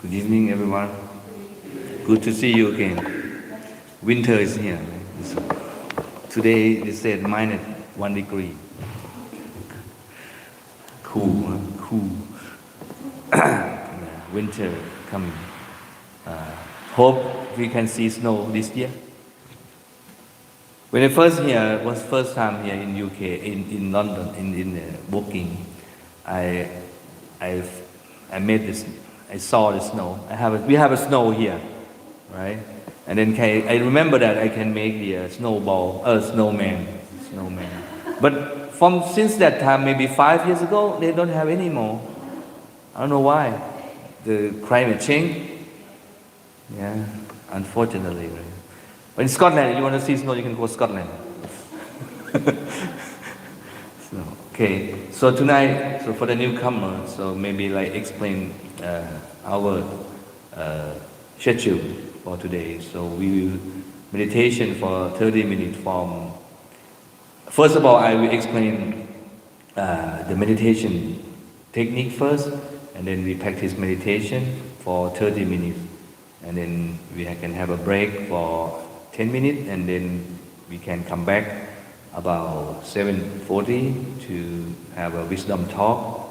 Good evening, everyone. Good to see you again. Winter is here. So today they said -1 degree. Cool, huh? Cool. Winter coming. Hope we can see snow this year. When I was first time here in UK, in London, in working, I I I made this. I saw the snow. We have a snow here, right? And then I remember that I can make the snowman. But since that time, maybe 5 years ago, they don't have any more. I don't know why. The climate change. Yeah, unfortunately. Right? But in Scotland, if you want to see snow, you can go to Scotland. So tonight, for the newcomer, so maybe explain our schedule for today. So we will meditation for 30 minutes first of all, I will explain the meditation technique first, and then we practice meditation for 30 minutes. And then we can have a break for 10 minutes, and then we can come back about 7:40 to have a wisdom talk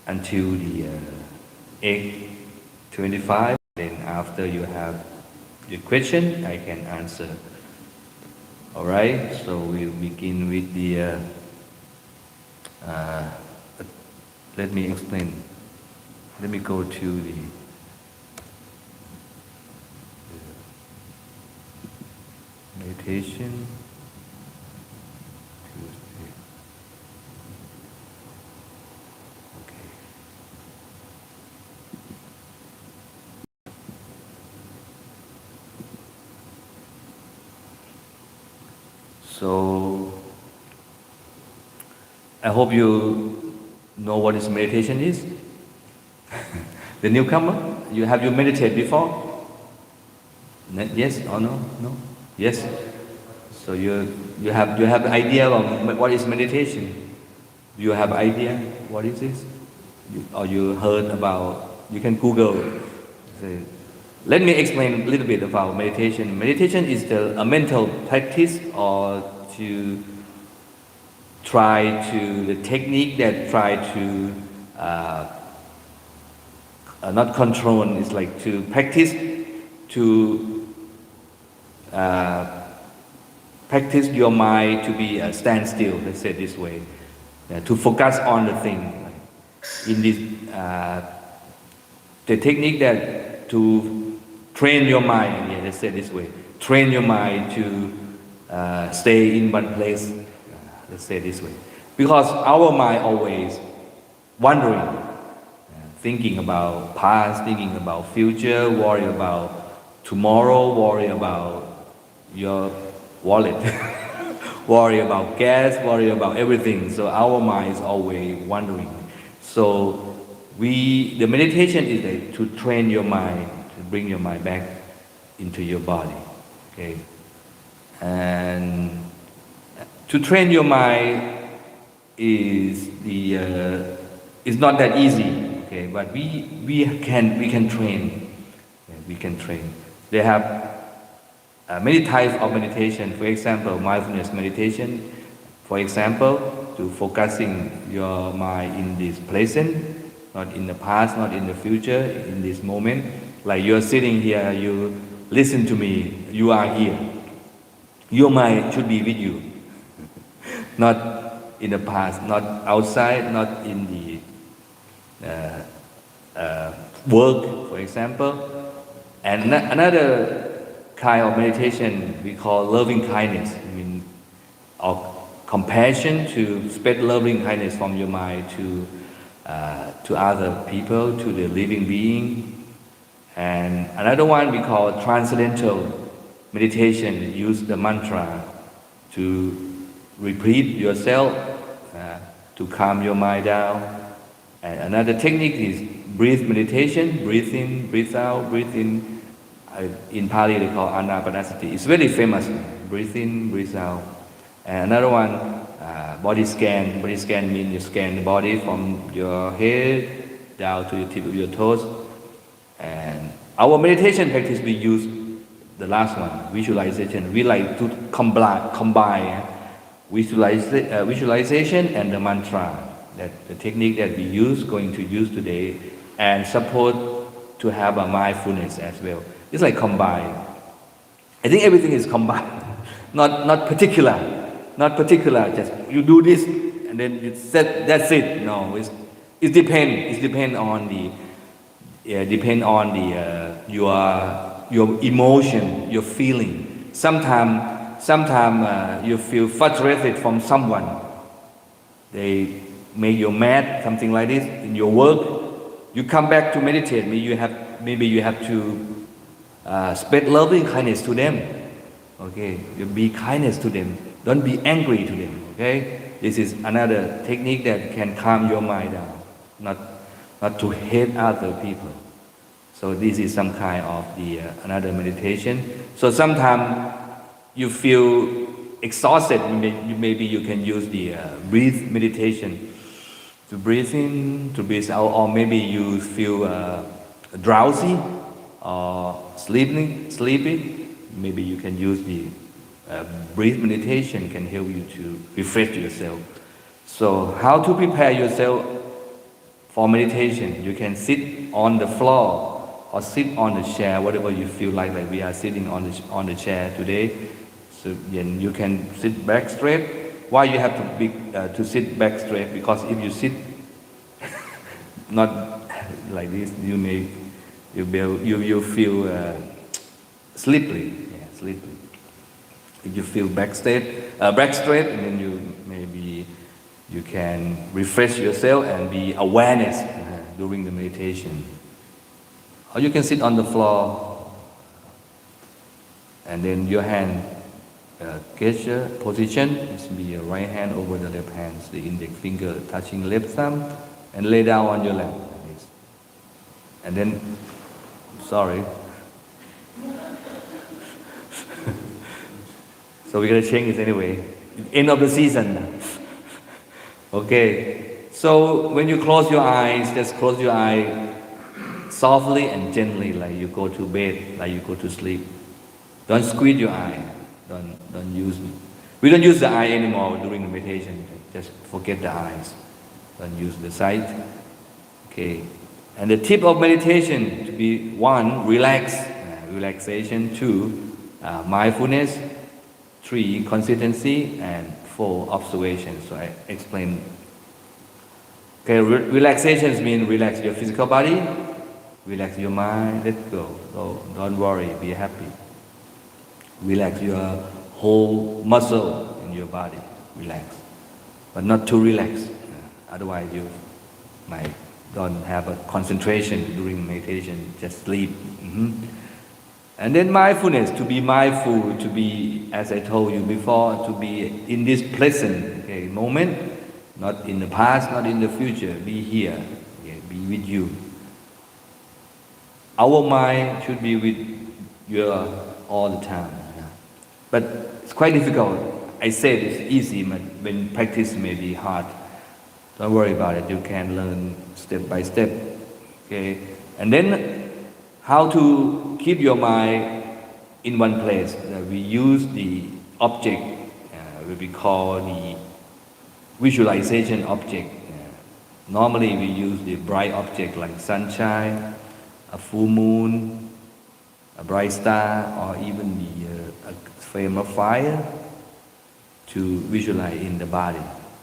until the 8:25. Then after you have your question, I can answer. All right, so we'll begin with the. Let me explain. Let me go to the meditation. Okay. So I hope you know what is meditation is. The newcomer, have you meditated before? Yes or no? No? Yes. So you have an idea of what is meditation? Do you have idea what is this? Or you heard about? You can Google. Let me explain a little bit about meditation. Meditation is a mental practice or the technique that try to not control. It's like to practice practice your mind to be a standstill. Let's say it this way, to focus on the thing. In this, the technique that to train your mind. Yeah, let's say it this way. Train your mind to stay in one place. Let's say it this way, because our mind always wandering, thinking about past, thinking about future, worry about tomorrow, worry about your wallet, worry about gas, worry about everything. So our mind is always wandering. So the meditation is to train your mind, to bring your mind back into your body. Okay, and to train your mind is not that easy. Okay, but we can train. We can train. They have many types of meditation. For example, mindfulness meditation. For example, to focusing your mind in this present, not in the past, not in the future, in this moment. Like you're sitting here, you listen to me, you are here. Your mind should be with you, not in the past, not outside, not in the work, for example. And another kind of meditation we call loving kindness, or compassion, to spread loving kindness from your mind to other people, to the living being. And another one we call transcendental meditation. Use the mantra to repeat yourself to calm your mind down. And another technique is breath meditation. Breathe in, breathe out, breathe in. In Pali they call anapanasati. It's very famous. Breathe in, breathe out. And another one, body scan. Body scan means you scan the body from your head down to the tip of your toes. And our meditation practice, we use the last one, visualization. We like to combine visualization and the mantra, that the technique that we going to use today, and support to have a mindfulness as well. It's like combined. I think everything is combined, not particular. Just you do this and then it's set. That's it. No, it depend on the your emotion, your feeling. Sometimes you feel frustrated from someone. They make you mad, something like this in your work. You come back to meditate. Maybe you have to spread loving kindness to them. Okay, you be kindness to them. Don't be angry to them. Okay, this is another technique that can calm your mind down. Not to hate other people. So this is some kind of another meditation. So sometimes you feel exhausted, maybe you can use the breathe meditation. To breathe in, to breathe out, or maybe you feel drowsy or sleepy. Maybe you can use the breathe meditation, can help you to refresh yourself. So how to prepare yourself for meditation? You can sit on the floor or sit on the chair, whatever you feel like we are sitting on the chair today. So then you can sit back straight. Why you have to sit back straight? Because if you sit not like this, you feel sleepy. Yeah, sleepy. If you feel back straight, and then maybe you can refresh yourself and be awareness during the meditation. Or you can sit on the floor, and then your hand gesture position is be your right hand over the left hand, the index finger touching left thumb, and lay down on your lap. Like this. And then, sorry. So we're gonna change it anyway. End of the season. Okay. So when you close your eyes, just close your eye softly and gently, like you go to bed, like you go to sleep. Don't squeeze your eye. Don't use. We don't use the eye anymore during the meditation. Just forget the eyes. Don't use the sight. Okay. And the tip of meditation to be 1, relaxation. 2, mindfulness. 3, consistency, and 4, observation. So I explain. Okay, relaxations mean relax your physical body, relax your mind, let go. So don't worry, be happy. Relax your whole muscle in your body, relax. But not too relaxed. Otherwise you might don't have a concentration during meditation, just sleep. And then mindfulness, to be mindful, to be, as I told you before, to be in this present moment, not in the past, not in the future, be here, be with you. Our mind should be with you all the time. But it's quite difficult. I said it's easy, but when practice may be hard. Don't worry about it, you can learn step by step. Okay? And then how to keep your mind in one place. We use the object, we call the visualization object. Normally we use the bright object like sunshine, a full moon, a bright star, or even a flame of fire to visualize in the body,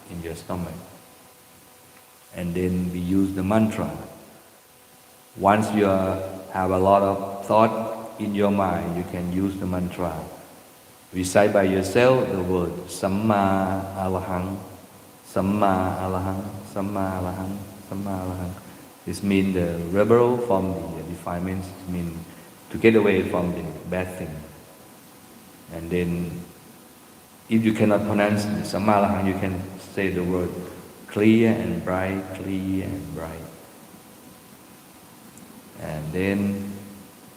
in your stomach. And then we use the mantra. Once you have a lot of thought in your mind, you can use the mantra. Recite by yourself the word Samma Arahang, Samma Arahang, Samma Arahang, Samma Arahang. This means the rebel from the defilements, means to get away from the bad thing. And then, if you cannot pronounce the Samma Arahang, you can say the word clear and bright, clear and bright. And then,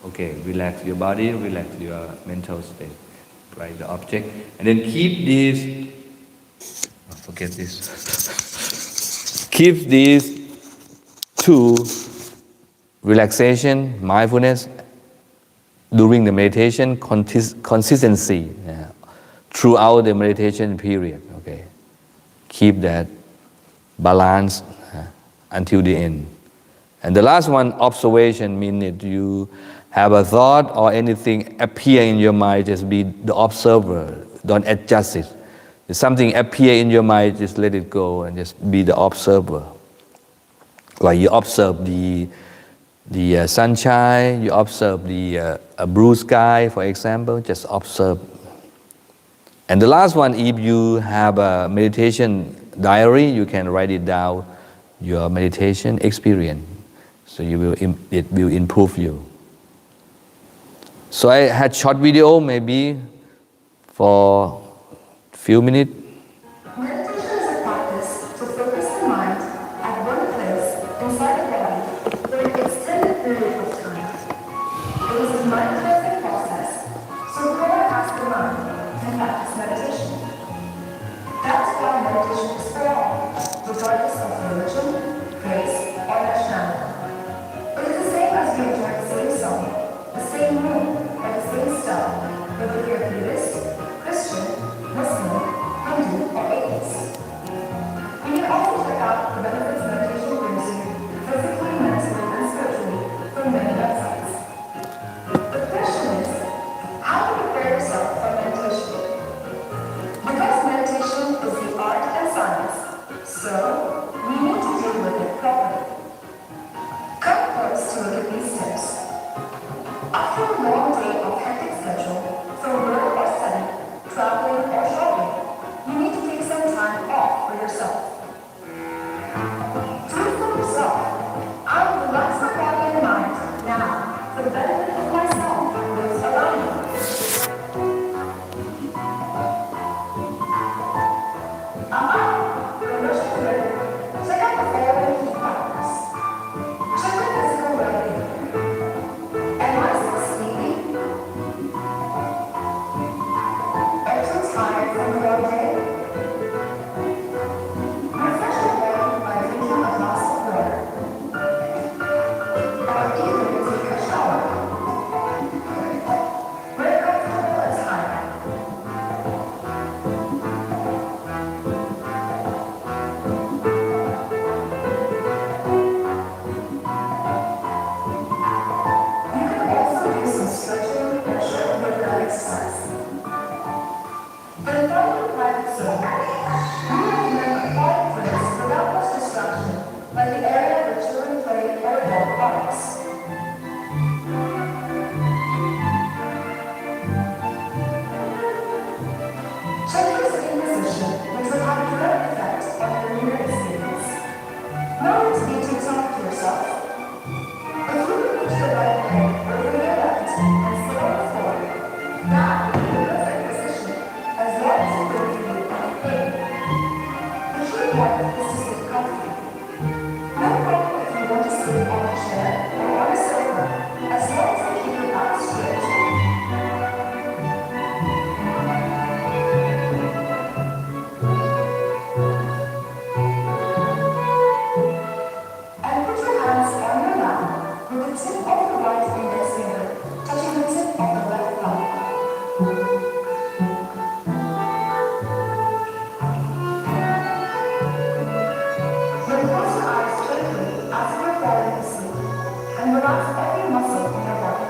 relax your body, relax your mental state, right? The object, and then keep this. Forget this. Keep these 2 relaxation, mindfulness during the meditation, consistency throughout the meditation period. Okay, keep that balance until the end. And the last one, observation, means that you have a thought or anything appear in your mind, just be the observer. Don't adjust it. If something appear in your mind, just let it go and just be the observer. Like you observe the sunshine, you observe the blue sky, for example, just observe. And the last one, if you have a meditation diary, you can write it down, your meditation experience. So it will improve you. So I had short video maybe for few minutes. Meditation is a practice to focus the mind at one place inside the body for an extended period of time. It is a mind-cleansing process, so go and ask the mind and practice meditation. That's why meditation is for all, regardless of religion, race, or nationality. It is the same as you enjoy the same song, the same mood, or the same style, whether you're Buddhist, Christian, Muslim, Hindu, or atheist. We can also check out the benefits meditation brings you physically, mentally, and spiritually from many websites. The question is, how to prepare yourself for meditation? Because meditation is the art and science, so we need to deal with it properly. Come first to look at these tips. After a long day of hectic schedule, for work or study, traveling or shopping, you need to take some time off for yourself. Do it for yourself. I will relax my body and mind now for the benefit of myself and those around me. For Russian living, check out the following key factors. Check your physical well-being. Am I still sleepy? Are you too tired from the long day? Refresh your body by drinking a glass of water. Or even take a shower. Wear comfortable attire. You can also do some stretching or short yoga exercise. Then find your private zone. We recommend a quiet place without much distraction, like the area where children play or dog parks. Check your sitting position, which will have a direct effect on your inner experience. No need to be too tough to yourself. If you can reach the right leg or your left and sit on the floor, that would be the perfect position as long as it will give you any pain. The key point is to sit comfortably. No problem if you want to sit on a chair or on a sofa, as long as you keep your back straight. And put your hands on your lap with the tip of the right index finger touching the tip of the left thumb. Then close your eyes gently as if you're falling asleep and relax every muscle in your body.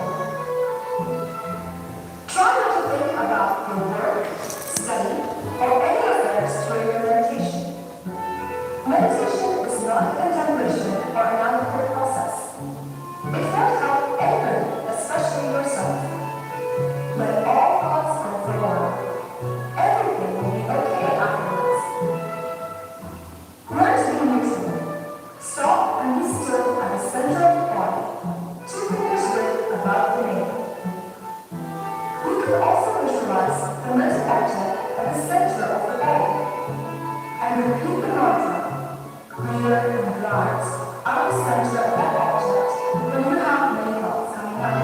Try not to think about your work, study, or any affairs during your meditation. Meditation is not a contemplation or an analytical process. It won't help anyone, especially yourself. Let all thoughts go for a while. Everything will be okay afterwards. Learn to be neutral. Stop and be still at the center of the body, 2 fingers width above the navel. You can also visualize the mental object at the center of the body and repeat the mantra, clear and bright, out of the center of that object when you have many thoughts coming up.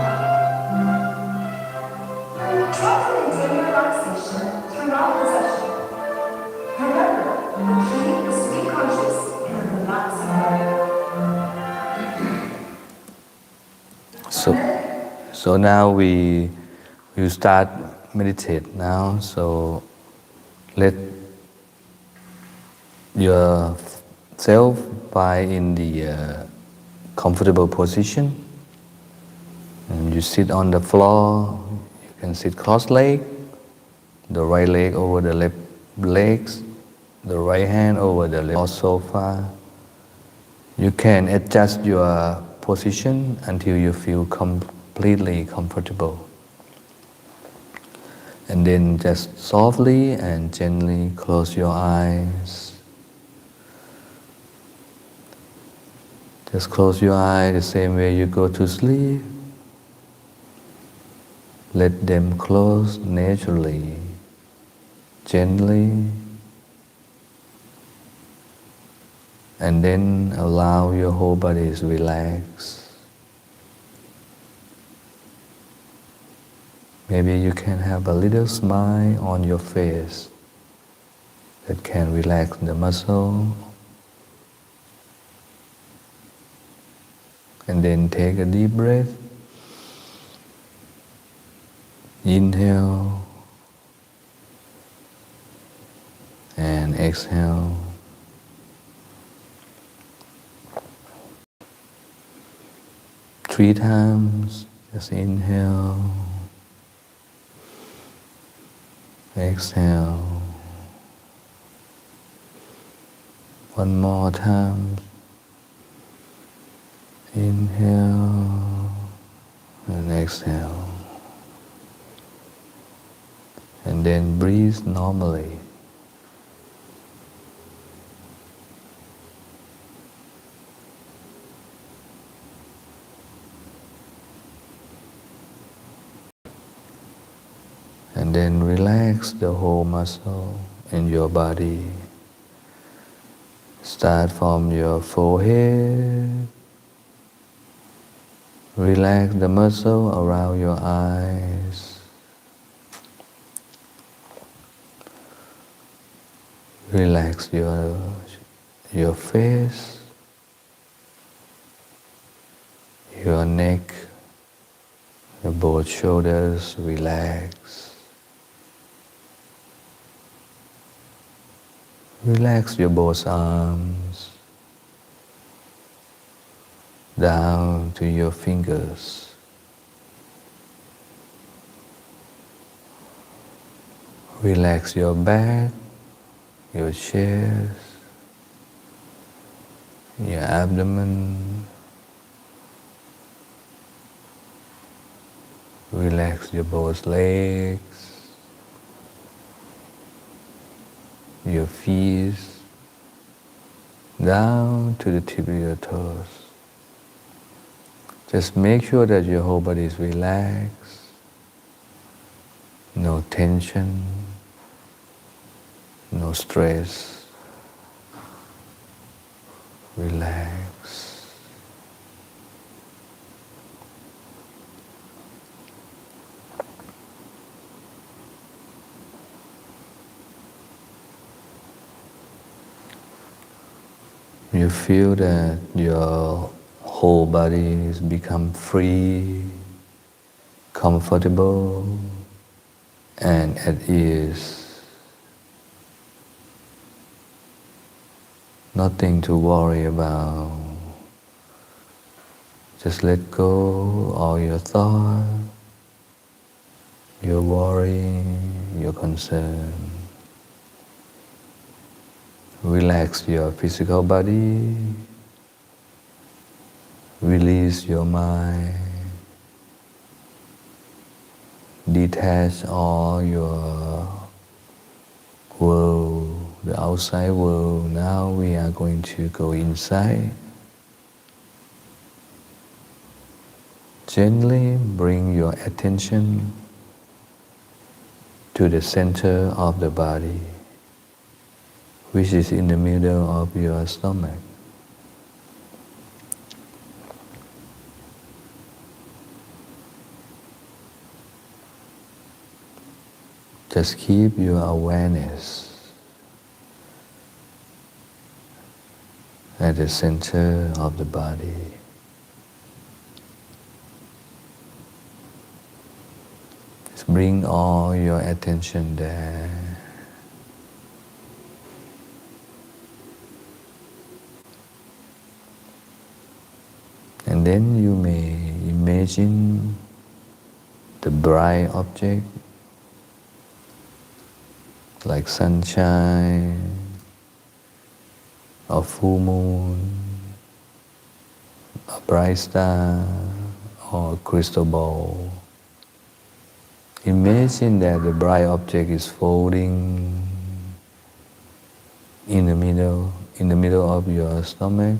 Try to maintain relaxation throughout the session. Remember, the key is to be conscious in a relaxed manner. So now we start meditate now. So let yourself find in the comfortable position. And you sit on the floor. You can sit cross-legged, the right leg over the left legs, the right hand over the left sofa. You can adjust your position until you feel completely comfortable. And then just softly and gently close your eyes. Just close your eyes the same way you go to sleep. Let them close naturally, gently. And then allow your whole body to relax. Maybe you can have a little smile on your face that can relax the muscle. And then take a deep breath. Inhale and exhale. Three times. Just inhale. Exhale. One more time. Inhale and exhale. And then breathe normally. And then relax the whole muscle in your body. Start from your forehead. Relax the muscle around your eyes. Relax your face, your neck, your both shoulders, relax. Relax your both arms, down to your fingers. Relax your back, your chest, your abdomen. Relax your both legs, your feet, down to the tip of your toes. Just make sure that your whole body is relaxed, no tension, no stress. Relax. You feel that your whole body has become free, comfortable, and at ease. Nothing to worry about. Just let go all your thoughts, your worry, your concern. Relax your physical body. Release your mind. Detach all your world, the outside world. Now we are going to go inside. Gently bring your attention to the center of the body, which is in the middle of your stomach. Just keep your awareness at the center of the body. Bring all your attention there. And then you may imagine the bright object like sunshine or full moon, a bright star or a crystal ball. Imagine that the bright object is folding in the middle of your stomach,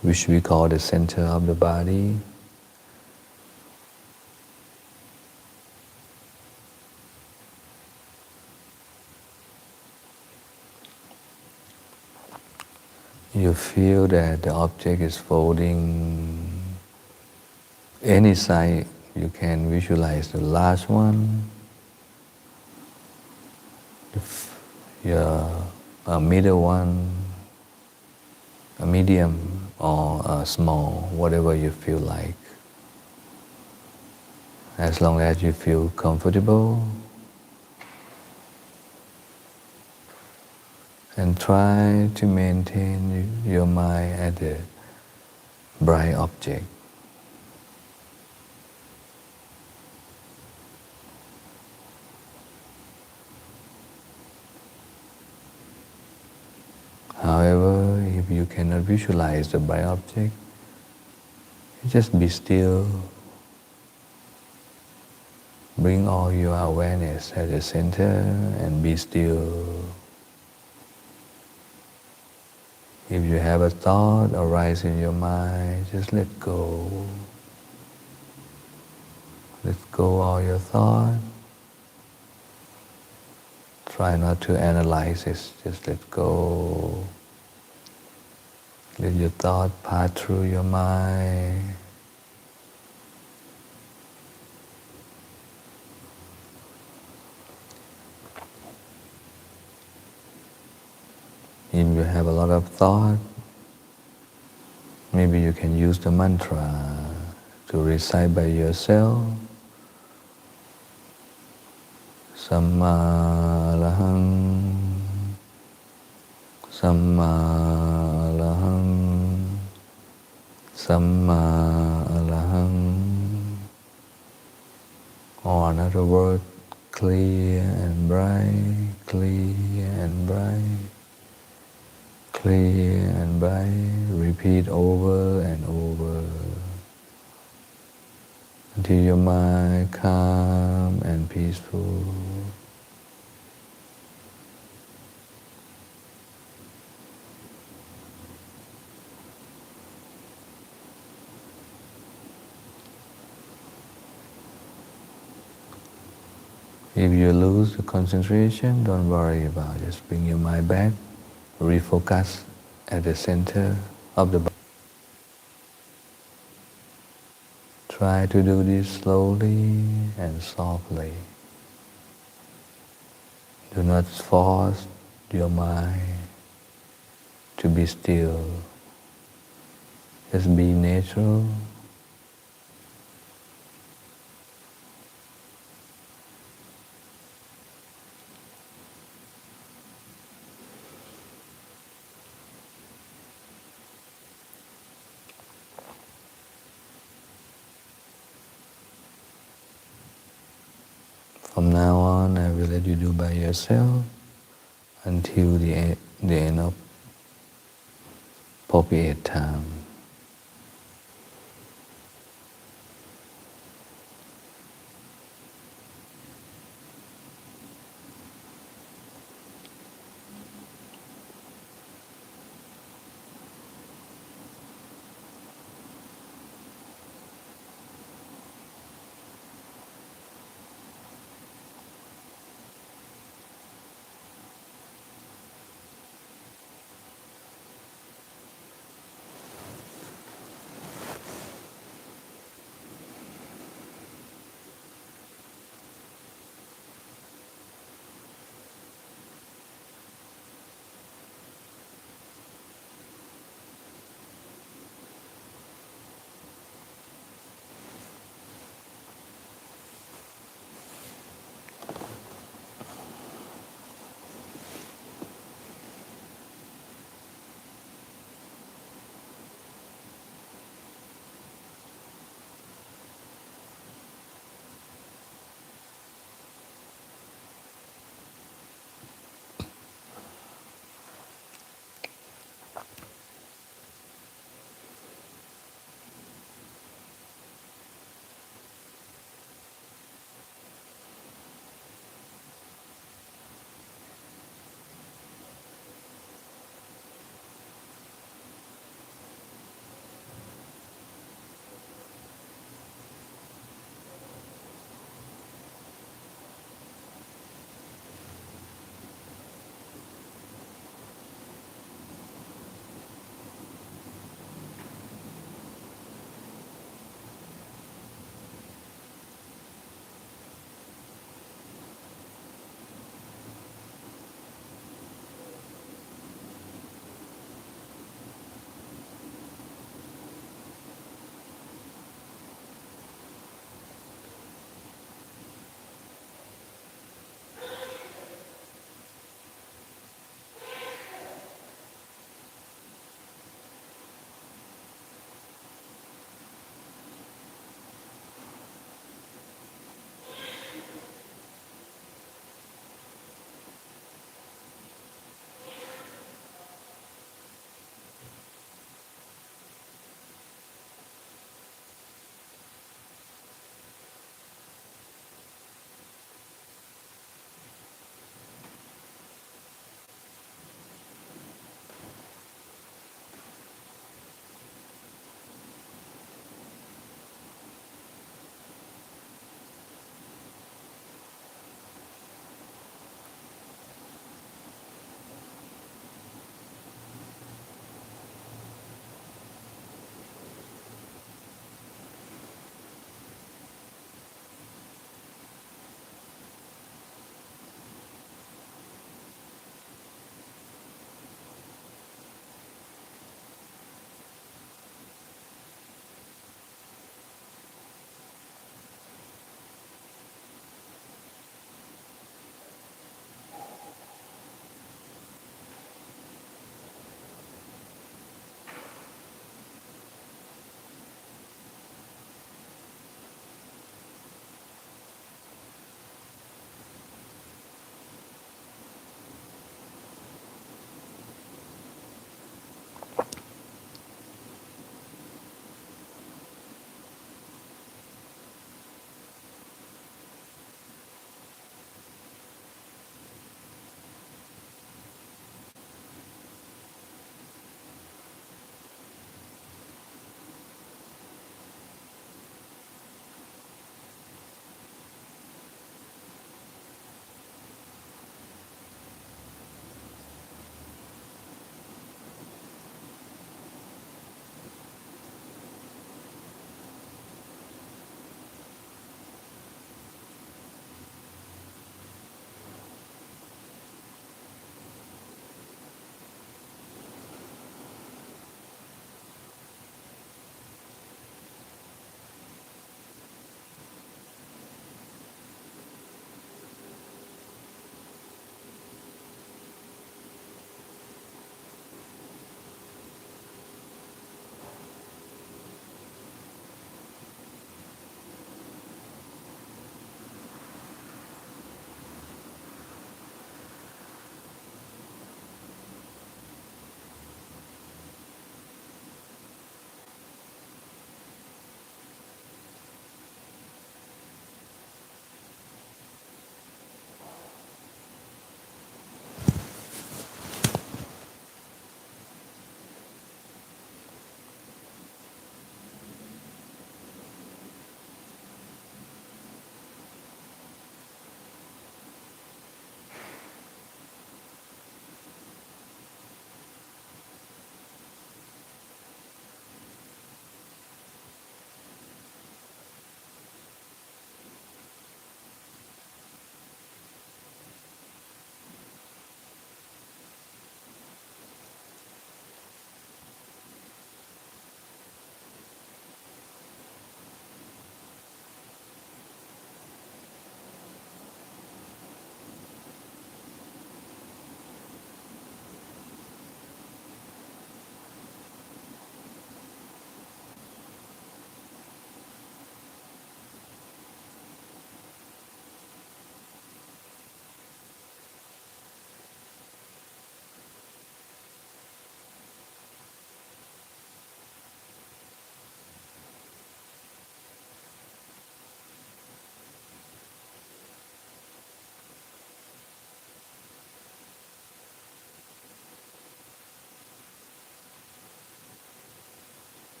which we call the center of the body. You feel that the object is folding any side. You can visualize the last one, a middle one, a medium or a small, whatever you feel like. As long as you feel comfortable, and try to maintain your mind at the bright object. However, if you cannot visualize the bright object, just be still. Bring all your awareness at the center and be still. If you have a thought arise in your mind, just let go. Let go all your thoughts. Try not to analyze it, just let go. Let your thought pass through your mind. If you have a lot of thought, maybe you can use the mantra to recite by yourself. Samma Arahang, Samma Arahang, Samma Arahang. Or another word, clear and bright, clear and bright, clear and bright. Repeat over and over until your mind calm and peaceful. If you lose the concentration, don't worry about it. Just bring your mind back, refocus at the center of the body. Try to do this slowly and softly. Do not force your mind to be still. Just be natural. From now on, I will let you do by yourself until the end of appropriate time.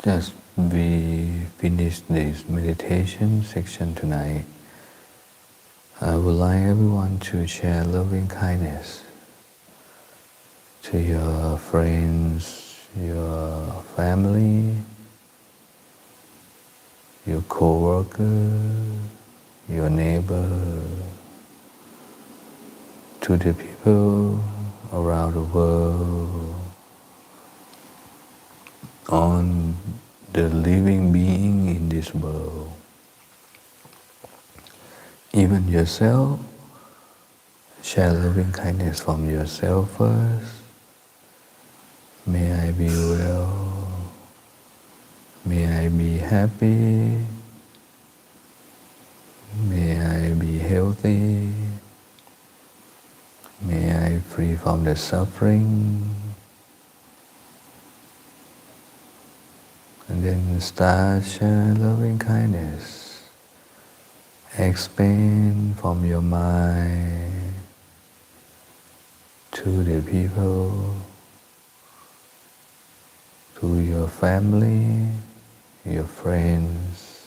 As we finish this meditation section tonight, I would like everyone to share loving kindness to your friends, your family, your co-worker, your neighbor, to the people around the world, on the living being in this world. Even yourself, share loving kindness from yourself first. May I be well. May I be happy. May I be healthy. May I free from the suffering. And then start share loving kindness. Expand from your mind to the people, to your family, your friends,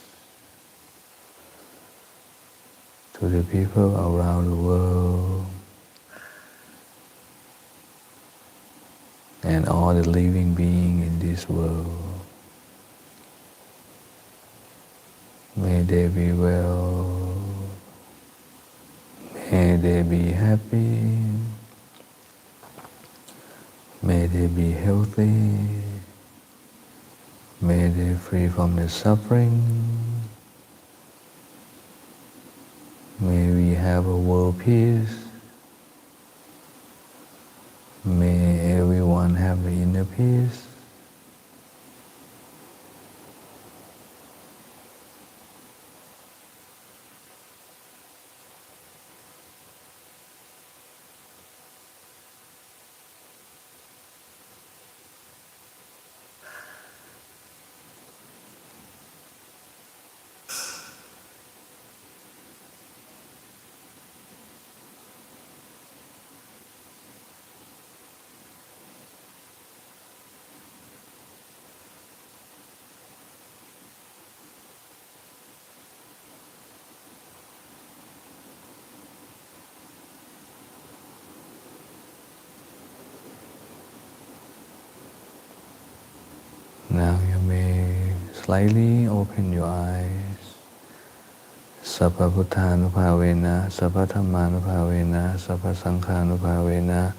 to the people around the world, and all the living beings in this world. May they be well. May they be happy. May they be healthy. May they free from the suffering. May we have a world peace. May everyone have the inner peace. Now you may slightly open your eyes. Sabba Bhutanupavena, Sabba Dhammanupavena, Sabba Sankhanupavena,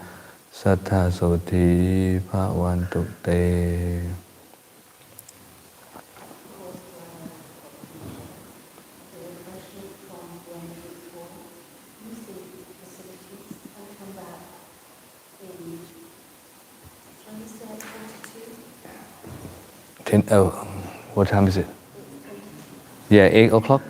Sattha Soti Bhavantu Te. Oh, what time is it? Yeah, 8 o'clock.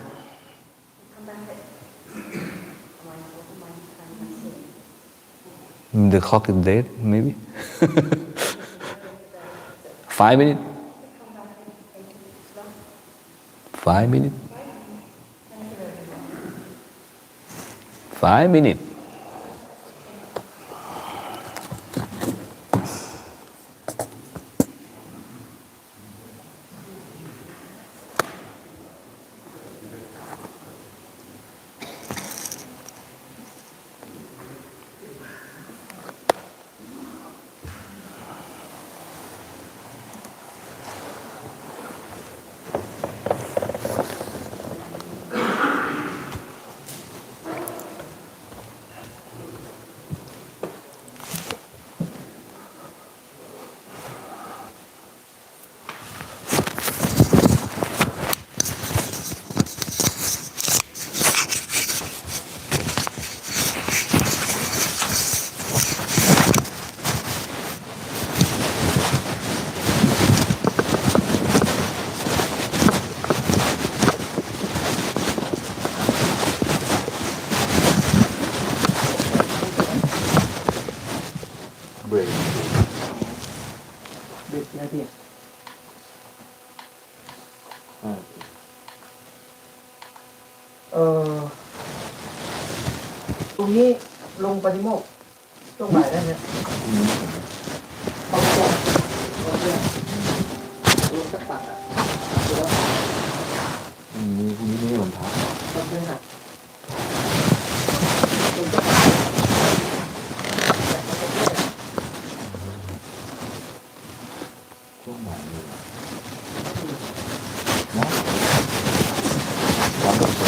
The clock is dead, maybe. 5 minutes. 5 minutes. 5 minutes. Break. นาทีตรงนี้ลงปฏิโมกข์ช่วงบ่ายได้ไหมเอาตรง สักปักอ่ะคือว่า นี่รองเท้า ต้นเพื่อนหักต้นจะปักช่วงไหนเลยนะความสนใจ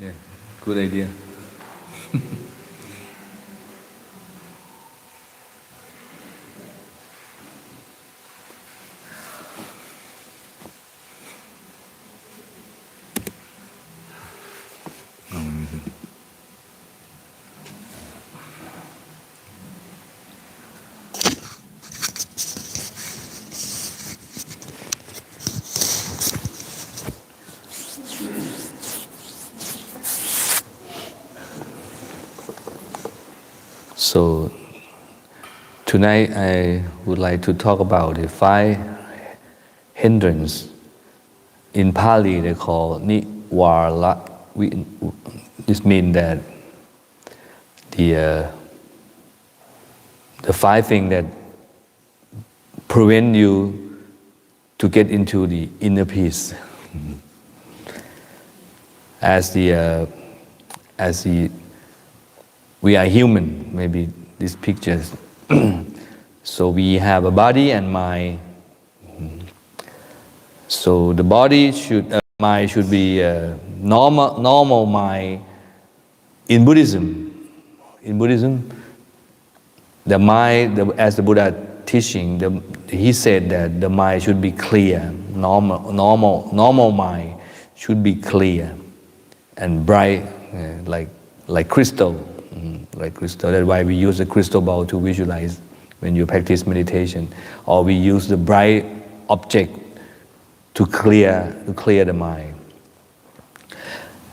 Yeah, good idea. So tonight I would like to talk about the 5 hindrances. In Pali they call niwala. This means that the 5 things that prevent you to get into the inner peace. As we are human, maybe these pictures. So we have a body and mind. So the mind should be a normal mind. In Buddhism, the mind, as the Buddha teaching, he said that the mind should be clear. Normal mind should be clear and bright, like crystal. Like crystal. That's why we use a crystal ball to visualize when you practice meditation, or we use the bright object to clear the mind.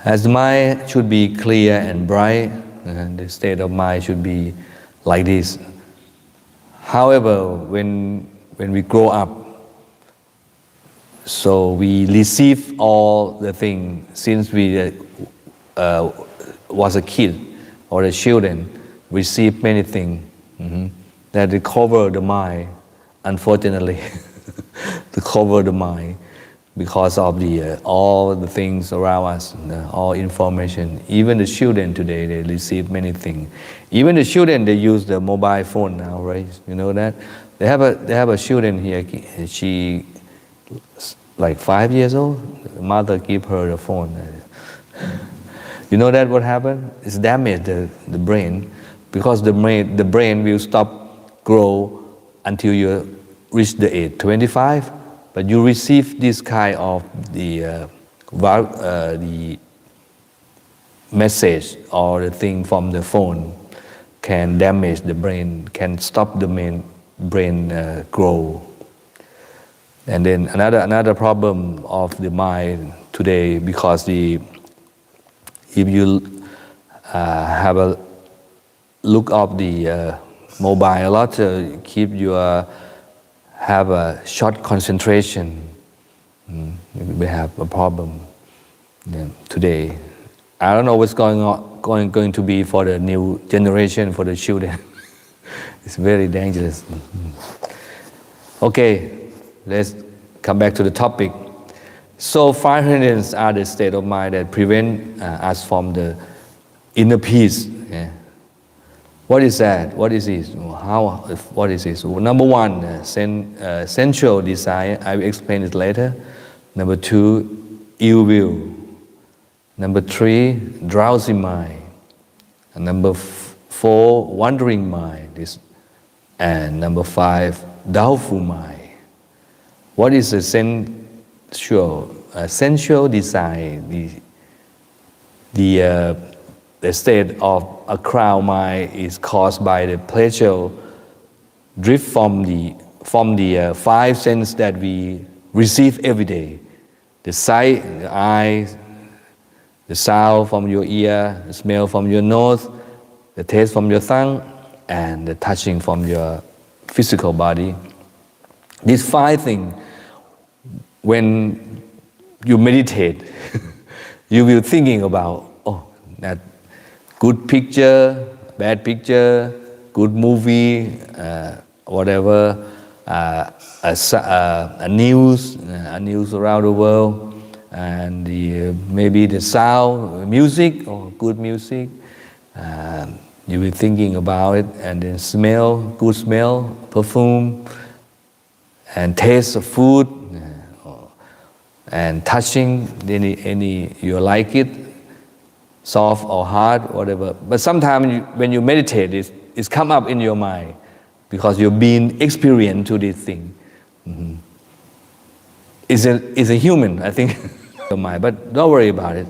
As the mind should be clear and bright, the state of mind should be like this. However, when we grow up, so we receive all the things since we was a kid or the children, receive many things that they cover the mind, unfortunately. To cover the mind because of all the things around us, all information. Even the children today, they receive many things. Even the children, they use the mobile phone now, right? You know that? They have a student here. She like 5 years old. The mother give her the phone. You know that what happened? It's damaged the brain, because the brain will stop grow until you reach the age 25. But you receive this kind of the message or the thing from the phone can damage the brain, can stop the brain grow. And then another problem of the mind today, because if you have a look up the mobile a lot, keep your have a short concentration, we have a problem today. I don't know what's going to be for the new generation, for the children. It's very dangerous. Okay, let's come back to the topic. So 5 hindrances are the state of mind that prevent us from the inner peace. Yeah. What is that? What is this? What is this? Well, number 1, sensual desire. I will explain it later. Number 2, ill will. Number 3, drowsy mind. And number 4, wandering mind. And number 5, doubtful mind. What is a sensual desire? The state of a crowd mind is caused by the pleasure drift from the 5 senses that we receive every day: the sight, the eyes, the sound from your ear, the smell from your nose, the taste from your tongue, and the touching from your physical body. These 5 things, when you meditate, you will thinking about, that good picture, bad picture, good movie, whatever, a news around the world, and maybe the sound, music, or good music. You will thinking about it, and then smell, good smell, perfume, and taste of food, and touching any you like it, soft or hard, whatever. But sometimes when you meditate, it's come up in your mind because you've been experienced to this thing. Mm-hmm. It's a human, I think, your mind. But don't worry about it.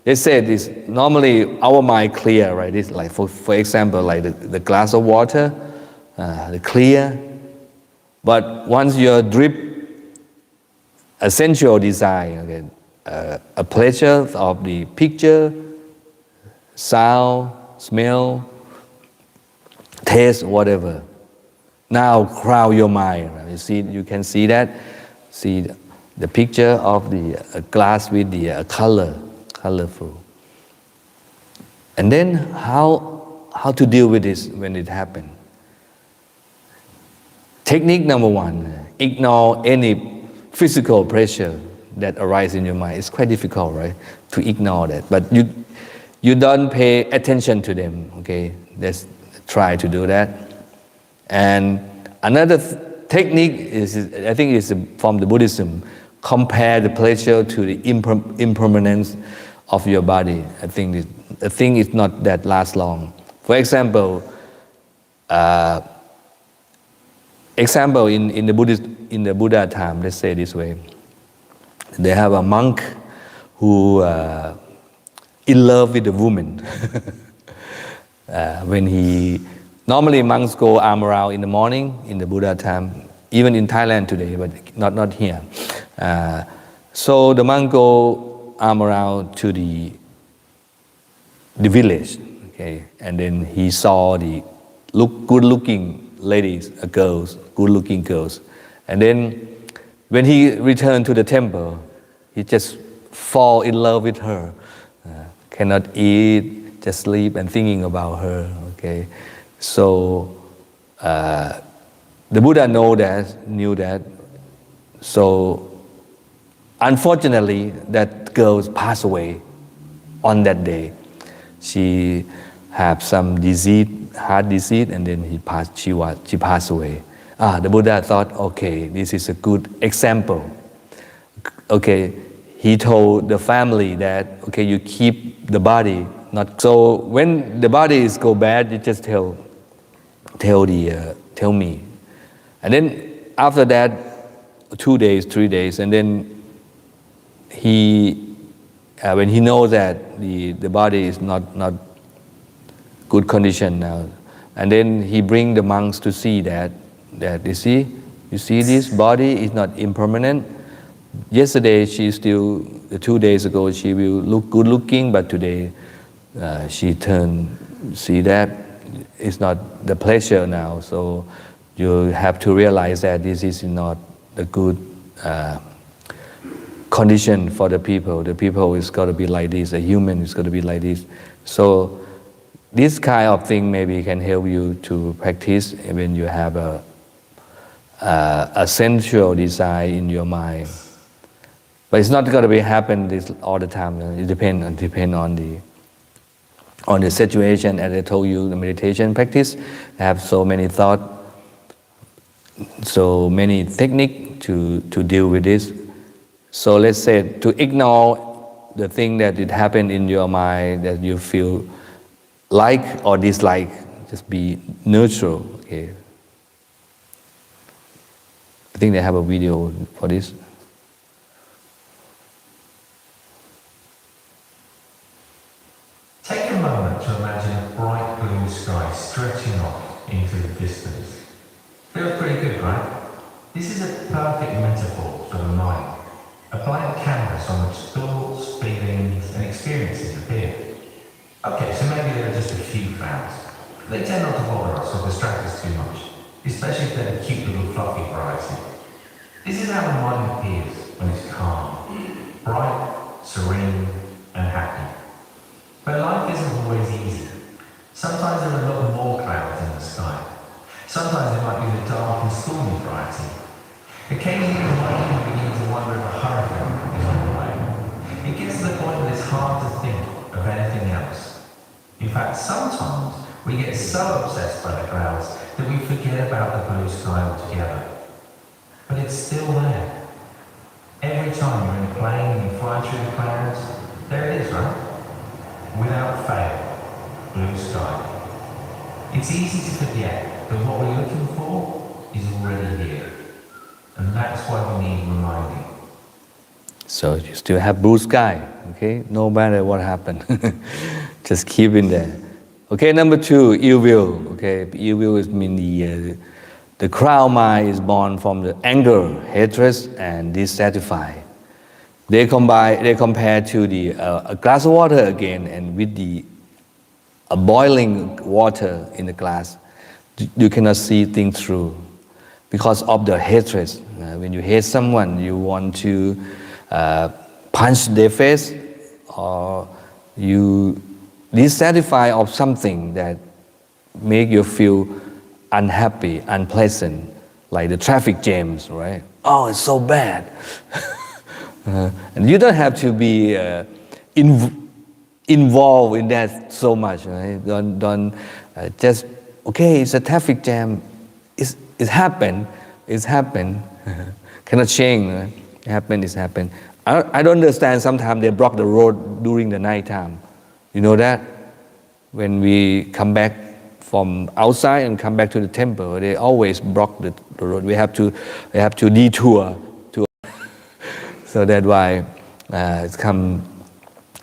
They say this normally our mind clear, right? It's like for example, like the glass of water, the clear. But once you drip a sensual desire, again, a pleasure of the picture, sound, smell, taste, whatever. Now crowd your mind. Right? You can see that. See the picture of the glass with the colorful. And then how to deal with this when it happens? Technique number 1: ignore any physical pressure that arises in your mind. It's quite difficult, right, to ignore that. But you don't pay attention to them. Okay, let's try to do that. And another technique is, I think, is from the Buddhism. Compare the pleasure to the impermanence of your body. I think the thing is not that last long. For example, in the Buddha time, let's say this way, they have a monk who in love with a woman. Normally monks go arm around in the morning in the Buddha time, even in Thailand today, but not here. So the monk go arm around to the village, okay, and then he saw the good-looking ladies, good-looking girls, and then when he returned to the temple, he just fall in love with her. Cannot eat, just sleep and thinking about her. Okay, so the Buddha knew that. So Unfortunately, that girl passed away on that day. She had some disease, heart disease, and then she passed away. The Buddha thought, okay, this is a good example. Okay, he told the family that, okay, you keep the body, not so when the body is go bad, you just tell me. And then after that, 2 days, 3 days, and then he, when he knows that the body is not good condition now, and then he bring the monks to see that you see this body is not impermanent. Yesterday she still, 2 days ago she will look good looking, but today she turned, see that it's not the pleasure now. So you have to realize that this is not a good condition for the people. The people is got to be like this. A human is got to be like this. So this kind of thing maybe can help you to practice when you have a sensual desire in your mind. But it's not going to be happen this all the time. It depends on the situation. As I told you, the meditation practice have so many thought, so many technique to deal with this. So let's say to ignore the thing that it happened in your mind that you feel like or dislike, just be neutral. Okay. I think they have a video for this. Take a moment to imagine a bright blue sky stretching off into the distance. Feels pretty good, right? This is a perfect metaphor for the mind, a blank canvas on which thoughts, feelings and experiences appear. Okay, so maybe there are just a few clouds. They tend not to bother us or distract us too much, especially if they're the cute little fluffy variety. This is how the mind appears when it's calm, bright, serene and happy. But life isn't always easy. Sometimes there are a lot more clouds in the sky. Sometimes it might be the dark and stormy variety. Occasionally the mind can begin to wonder if a hurricane is on the way. It gets to the point that it's hard to think of anything else. In fact, sometimes we get so obsessed by the clouds that we forget about the blue sky altogether. But it's still there. Every time you're in a plane and you fly through the clouds, there it is, right? Without fail, blue sky. It's easy to forget that what we're looking for is already here. And that's why we need reminding. So you still have blue sky, okay? No matter what happened. Just keep in there. Okay, number 2, ill will. Okay, ill will is mean the crowd mind is born from the anger, hatred, and dissatisfied. They compare to a glass of water again, and with a boiling water in the glass, you cannot see things through because of the hatred. When you hate someone, you want to punch their face, or you dissatisfied of something that make you feel unhappy, unpleasant, like the traffic jams, right? Oh, it's so bad. And you don't have to be involved in that so much, right? Don't just, okay, it's a traffic jam. It's happened. Cannot change. Right? It's happened. I don't understand. Sometimes they block the road during the night time. You know that? When we come back from outside and come back to the temple, they always block the road. We have to detour to. So that's why it's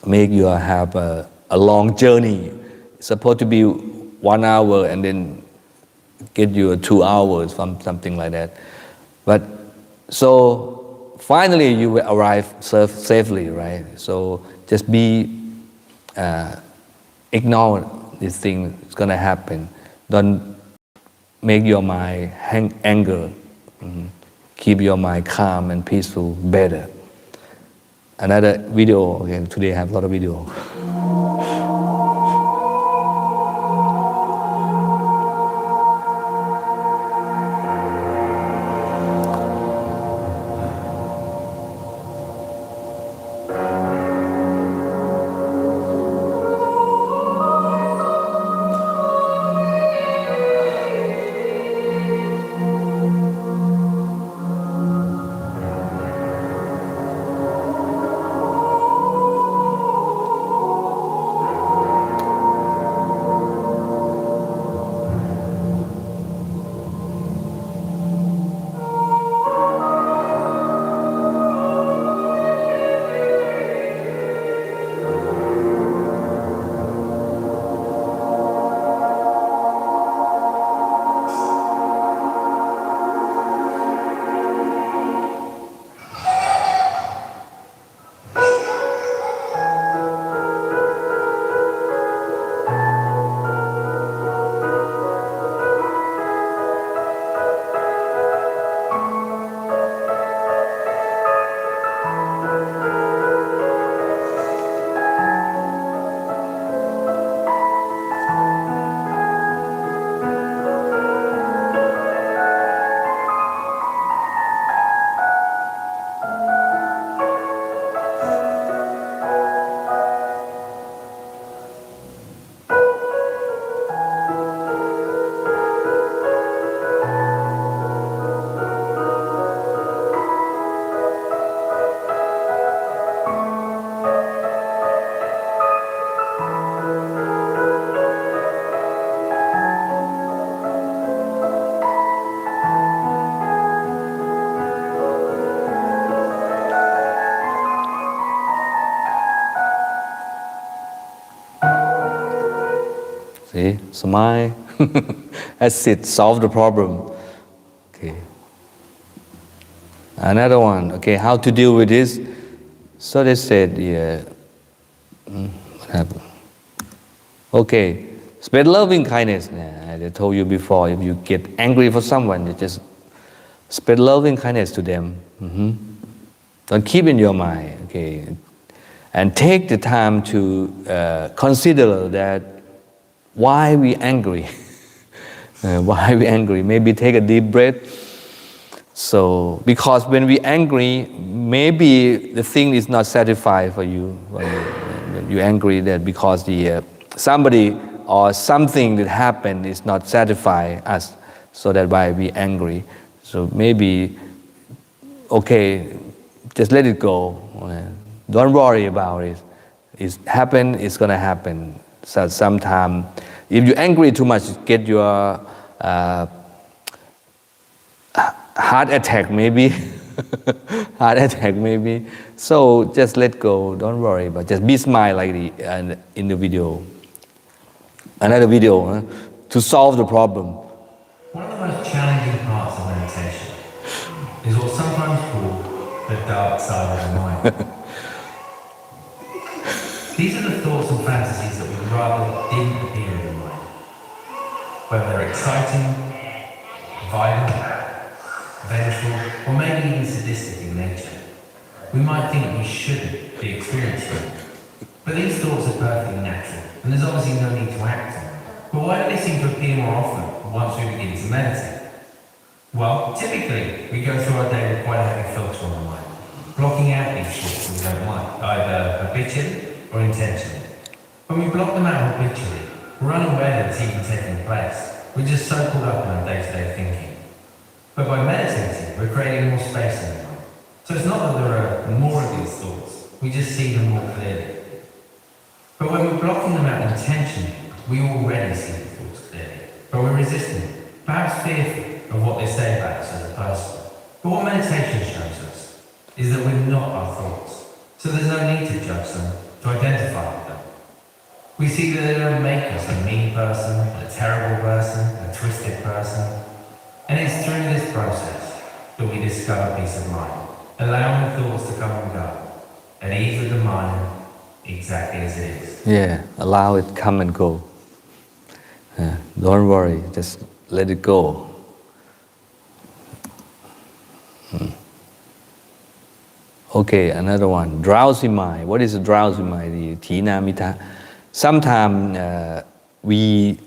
make you have a long journey. It's supposed to be 1 hour and then get you 2 hours from something like that. But so finally you will arrive safely, right? So just ignore this thing. It's gonna happen. Don't make your mind anger. Keep your mind calm and peaceful better. Another video, okay, today I have a lot of video. See, smile. That's it, solve the problem. Okay. Another one, okay, how to deal with this? So they said, yeah, what happened? Okay, spread loving kindness. I told you before, if you get angry for someone, you just spread loving kindness to them. Don't keep in your mind, okay? And take the time to consider that why we angry. Why we angry? Maybe take a deep breath. So, because when we angry, maybe the thing is not satisfied for you. When you're angry that because somebody or something that happened is not satisfy us, so that's why we angry. So maybe, okay, just let it go. Don't worry about it. It's happened, it's gonna happen. So sometime, if you're angry too much, get your heart attack maybe. Heart attack maybe. So just let go, don't worry, but just be smile like in the video. Another video, to solve the problem. One of the most challenging parts of meditation is what's sometimes called the dark side of the mind. These are the thoughts and fantasies that we'd rather didn't appear in the mind. Whether they're exciting, violent, vengeful, or maybe even sadistic in nature. We might think we shouldn't be experiencing them. But these thoughts are perfectly natural, and there's obviously no need to act on them. But why do they seem to appear more often once we begin to meditate? Well, typically, we go through our day with quite a heavy filter on the mind, blocking out these thoughts we don't like, either habitually or intentionally. When we block them out habitually, we're unaware that it's even taking place. We're just so caught up in our day-to-day thinking. But by meditating, we're creating more space in the mind. So it's not that there are more of these thoughts, we just see them more clearly. But when we're blocking them out intentionally, we already see the thoughts clearly. But we're resisting them, perhaps fearful of what they say about us as a person. But what meditation shows us is that we're not our thoughts. So there's no need to judge them, to identify with them. We see that they don't make us a mean person, a terrible person, a twisted person. And it's through this process that we discover peace of mind, allowing thoughts to come and go, at ease with the mind, exactly as it is. Yeah, allow it come and go. Don't worry, just let it go. Okay, another one. Drowsy mind. What is a drowsy mind? The Tina Mita. Sometimes we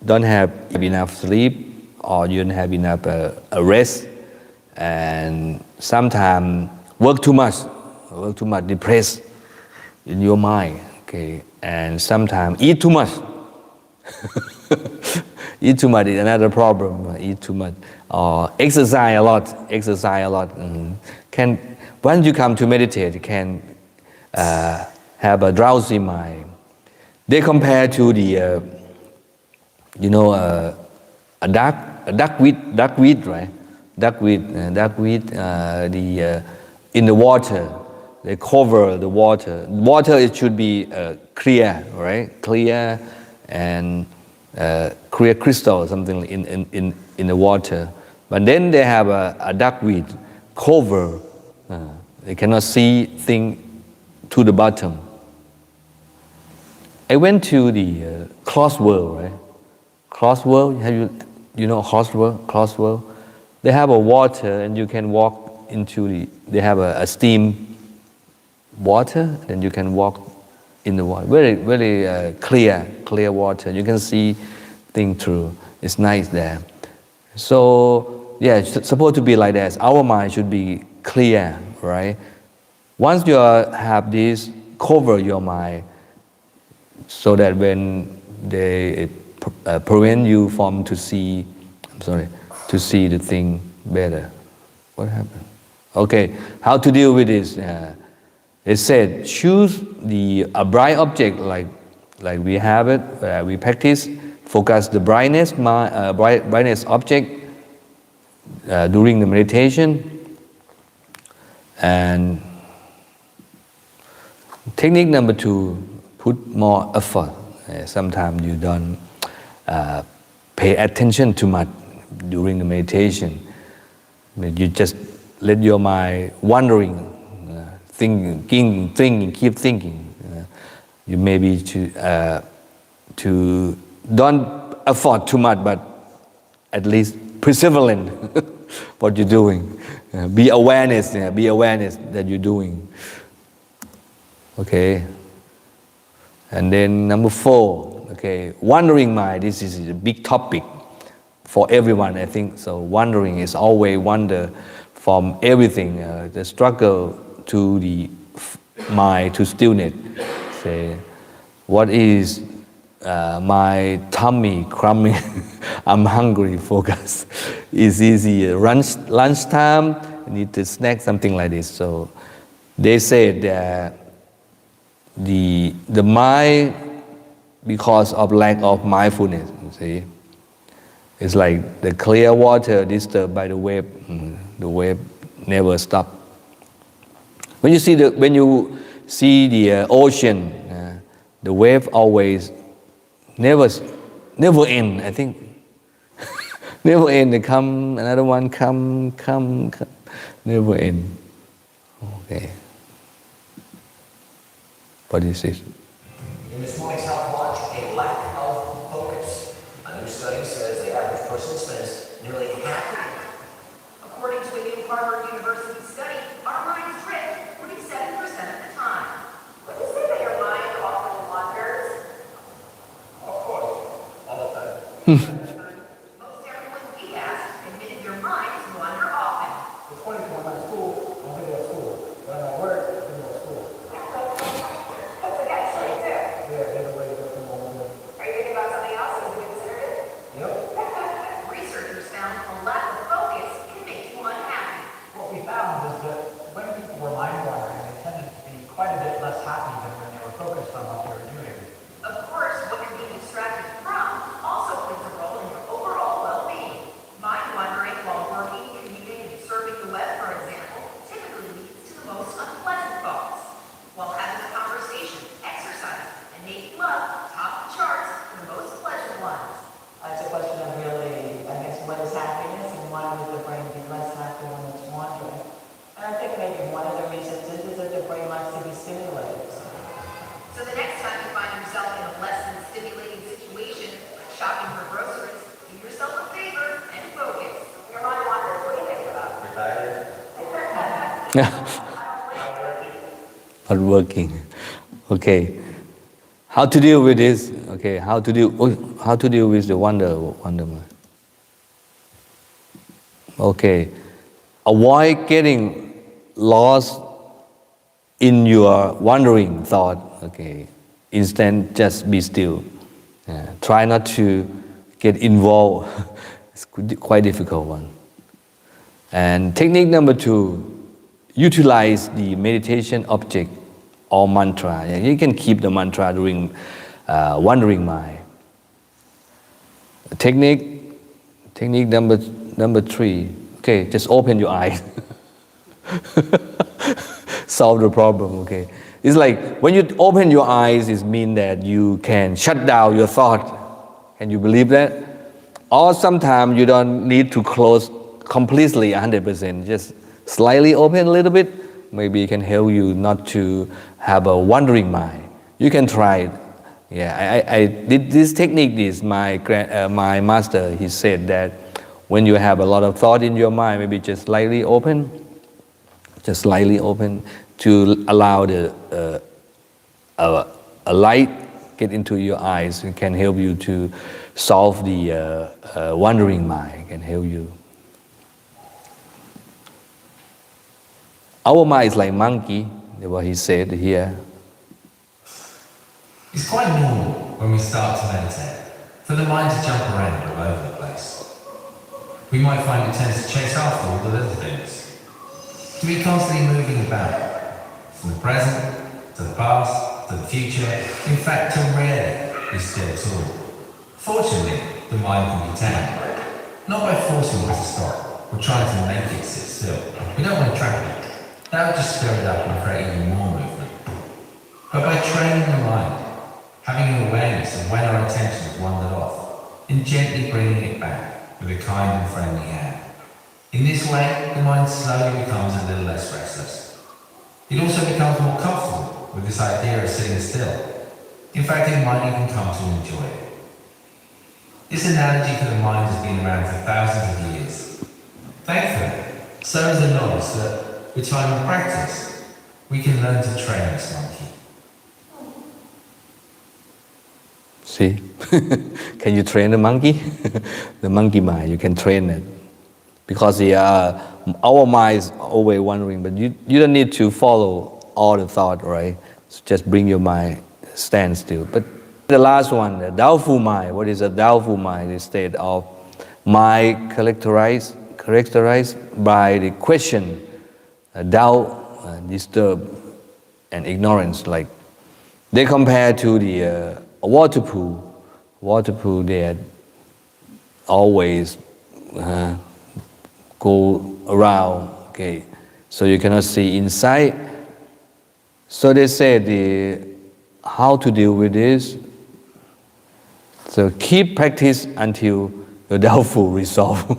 don't have enough sleep, or you don't have enough rest, and sometimes work too much, depressed in your mind. Okay, and sometimes eat too much. Eat too much is another problem. Eat too much, or exercise a lot. Once you come to meditate, you can have a drowsy mind. They compare to the, a duckweed, right? Duckweed, in the water. They cover the water. Water, it should be clear, right? Clear and clear crystal, something in the water. But then they have a duckweed cover. They cannot see things to the bottom. I went to the Crossworld, right? Crossworld, you know Crossworld? They have a water and you can walk into they have a steam water, and you can walk in the water. Very, very clear water. You can see things through. It's nice there. So, yeah, it's supposed to be like that. Our mind should be clear, right? Once you have this, cover your mind so that when they prevent you from to see the thing better. What happened? Okay, how to deal with this? It said choose a bright object like we have it. We practice. Focus the brightness object during the meditation. And technique number 2, put more effort. Sometimes you don't pay attention too much during the meditation. You just let your mind wandering, thinking, keep thinking. You maybe to don't afford too much, but at least perseverant what you're doing. Be awareness that you're doing. Okay. And then number 4, okay, wandering mind. This is a big topic for everyone, I think. So wandering is always wonder from everything. The struggle to the mind to stillness. Say, what is my tummy crumbling? I'm hungry. Focus. It's easy. Lunchtime, you need to snack, something like this. So they say that the mind, because of lack of mindfulness, you see, it's like the clear water disturbed by the wave. The wave never stop. When you see the ocean, the wave always never end. I think never end. They come, another one come, never end. Okay. What is it? In this morning's health watch, a lack of focus. A new study says the average person spends nearly half. According to a new Harvard University study, our minds drift 47% of the time. Would you say that your mind often wanders? Of course, all the time. Most everyone we asked admitted their minds wander often. It's funny, when I'm at school, I'm thinking of school. When I'm at work, I'm thinking of school. That's okay, story too. Yeah, either way, it's the moment. Are you thinking about something else as you consider it? Yep. Researchers found a lack of focus can make you unhappy. What we found is that when people were mind wandering, they tended to be quite a bit less happy than when they were focused on what they were doing. Of course, what you're being distracted from also plays a role in your overall well-being. Mind wandering while working, commuting, and surfing the web, for example, typically leads to the most unpleasant thoughts. While having a conversation, exercise, and making love top the charts for the most pleasant ones. It's a question of really, I guess, what is happiness and why would the brain be less happy when it's wandering? And I think maybe one of the reasons is that the brain likes to be stimulated. So the next time you find yourself in a less than stimulating situation, like shopping for groceries, do yourself a favor and focus. Your mind wanders. What do you think about? Retired. Not working. Okay. How to deal with this? Okay. How to deal with the wonderment? Okay. Avoid getting lost in your wandering thought. Okay. Instead, just be still. Try not to get involved. It's quite difficult one. And technique number 2, utilize the meditation object or mantra. You can keep the mantra during wandering mind. Technique number 3. Okay, just open your eyes. Solve the problem. Okay, it's like when you open your eyes, it means that you can shut down your thought. Can you believe that? Or sometimes you don't need to close completely 100%. Just slightly open a little bit. Maybe it can help you not to have a wandering mind. You can try it. Yeah, I did this technique. My master, he said that when you have a lot of thought in your mind, maybe just slightly open to allow a light get into your eyes. It can help you to solve the wandering mind. It can help you. Our mind is like monkey, what he said here. It's quite normal when we start to meditate for the mind to jump around all over the place. We might find it tends to chase after all the little things, to be constantly moving about, from the present to the past to the future, in fact to rarely be still at all. Fortunately, the mind can be tamed, not by forcing it to stop or trying to make it sit still. We don't want to trap it. That would just stir it up and create even more movement. But by training the mind, having an awareness of when our attention is wandered off, and gently bringing it back with a kind and friendly hand. In this way, the mind slowly becomes a little less restless. It also becomes more comfortable with this idea of sitting still. In fact, it might even come to enjoy it. This analogy for the mind has been around for thousands of years. Thankfully, so is the knowledge that, with time and practice, we can learn to train this monkey. See? Can you train the monkey? The monkey mind, you can train it. Because our mind is always wandering, but you don't need to follow all the thought, right? So just bring your mind, stand still. But the last one, the doubtful mind. What is a doubtful mind? The state of mind characterized by the question, doubt, disturb, and ignorance. Like they compare to the water pool. Water pool, they always go around, okay, so you cannot see inside. So they say how to deal with this. So keep practice until your doubtful resolve.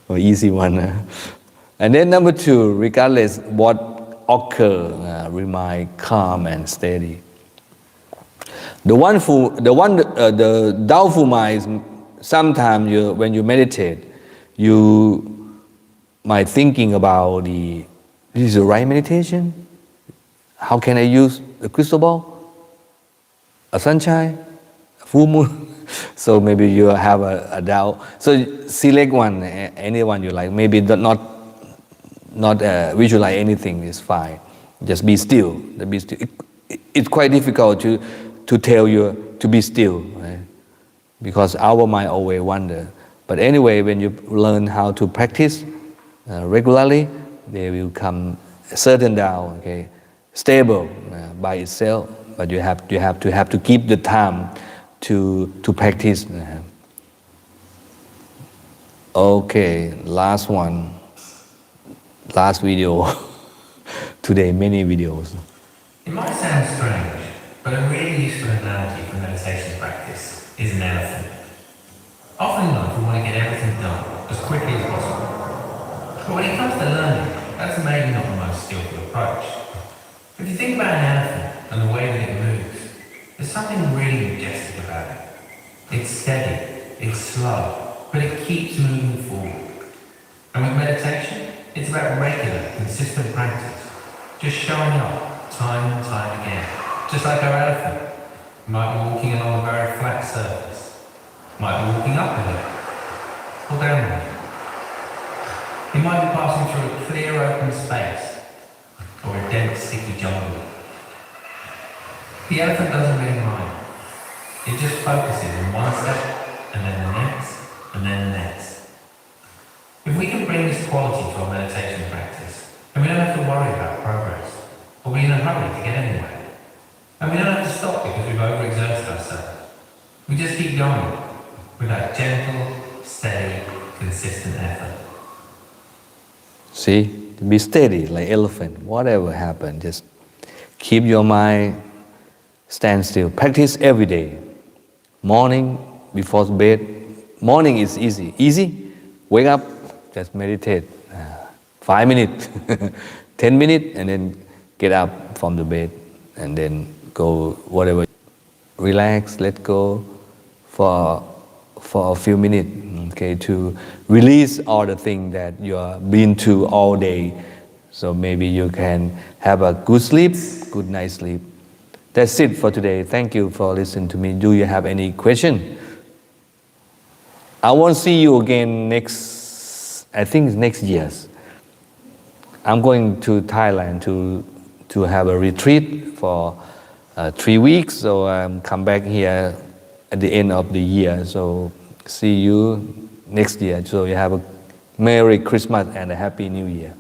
Or easy one. And then number 2, regardless what occur, remain calm and steady. The doubtful mind, sometimes when you meditate, you might thinking about this is the right meditation? How can I use the crystal ball? A sunshine? A full moon? So maybe you have a doubt. So select one, any one you like. Maybe not visualize anything is fine. Just be still. It's quite difficult to tell you to be still, right? Because our mind always wander. But anyway, when you learn how to practice regularly, they will come certain down, okay, stable by itself. But you have to keep the time to practice. Okay, last one, last video. Today, many videos. It might sound strange, but a really useful analogy for meditation practice is an elephant. Often in life we want to get everything done as quickly as possible. But when it comes to learning, that's maybe not the most skillful approach. If you think about an elephant and the way that it moves, there's something really majestic about it. It's steady, it's slow, but it keeps moving forward. And with meditation, it's about regular, consistent practice. Just showing up time and time again. Just like our elephant. You might be walking along a very flat surface. Might be walking up a hill, or down a hill. You might be passing through a clear open space, or a dense sticky jungle. The elephant doesn't really mind. It just focuses on one step, and then the next, and then the next. If we can bring this quality to our meditation practice, then we don't have to worry about progress, or be in a hurry to get anywhere. And we don't have to stop because we've overexerted ourselves. We just keep going with that gentle, steady, consistent effort. See, be steady like elephant. Whatever happens, just keep your mind stand still. Practice every day. Morning, before bed. Morning is easy. Easy. Wake up, just meditate. 5 minutes, 10 minutes, and then get up from the bed, and then go whatever. Relax, let go for a few minutes, okay, to release all the things that you have been through all day. So maybe you can have a good sleep, good night's sleep. That's it for today. Thank you for listening to me. Do you have any question? I won't see you again next year. I'm going to Thailand to have a retreat for 3 weeks. So I'm come back here at the end of the year. So see you next year. So you have a Merry Christmas and a Happy New Year.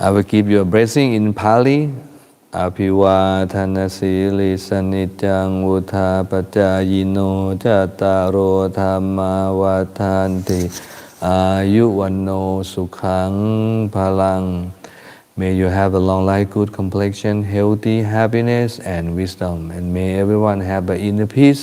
I will give you a blessing in Pali. อภิวาทนาสีลิสนิจังวุธาปจายโนจตารโอธรรมาวาทานติอายุวันโนสุขังพลัง May you have a long life, good complexion, healthy, happiness, and wisdom. And may everyone have an inner peace